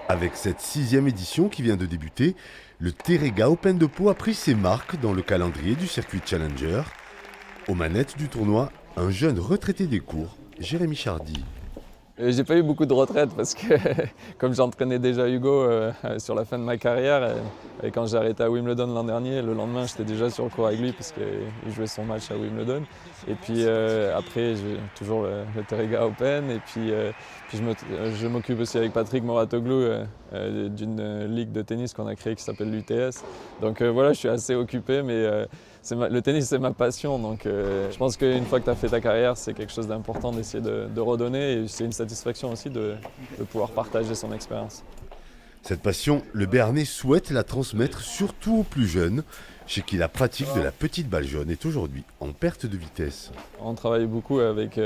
Avec cette 6e édition qui vient de débuter, le Terrega Open de Pau a pris ses marques dans le calendrier du circuit Challenger. Aux manettes du tournoi, un jeune retraité des cours, Jérémy Chardy. J'ai pas eu beaucoup de retraite parce que comme j'entraînais déjà Hugo sur la fin de ma carrière et quand j'ai arrêté à Wimbledon l'an dernier, le lendemain j'étais déjà sur le court avec lui parce qu'il jouait son match à Wimbledon. Et puis après j'ai toujours le Terrega Open et puis, je m'occupe aussi avec Patrick Mouratoglou d'une ligue de tennis qu'on a créée qui s'appelle l'UTS. Donc voilà, je suis assez occupé mais le tennis c'est ma passion donc je pense qu'une fois que tu as fait ta carrière c'est quelque chose d'important d'essayer de redonner et c'est une satisfaction aussi de pouvoir partager son expérience. Cette passion, le Béarnais souhaite la transmettre surtout aux plus jeunes, chez qui la pratique de la petite balle jaune est aujourd'hui en perte de vitesse. On travaille beaucoup avec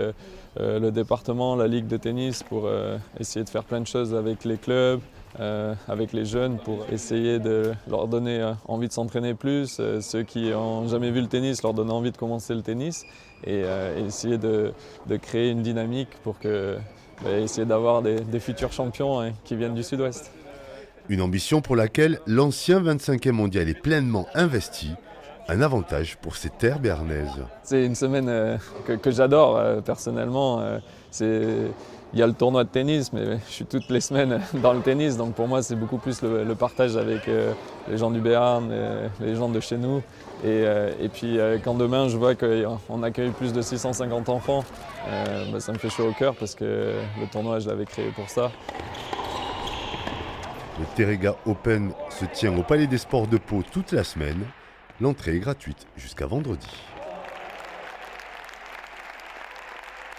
le département, la ligue de tennis pour essayer de faire plein de choses avec les clubs, avec les jeunes pour essayer de leur donner envie de s'entraîner plus, ceux qui n'ont jamais vu le tennis, leur donner envie de commencer le tennis et essayer de créer une dynamique pour essayer d'avoir des futurs champions qui viennent du Sud-Ouest. Une ambition pour laquelle l'ancien 25e mondial est pleinement investi, un avantage pour ces terres béarnaises. C'est une semaine que j'adore personnellement. Il y a le tournoi de tennis, mais je suis toutes les semaines dans le tennis, donc pour moi c'est beaucoup plus le partage avec les gens du Béarn, les gens de chez nous. Et puis quand demain je vois qu'on accueille plus de 650 enfants, ça me fait chaud au cœur parce que le tournoi je l'avais créé pour ça. Le Terrega Open se tient au Palais des Sports de Pau toute la semaine. L'entrée est gratuite jusqu'à vendredi.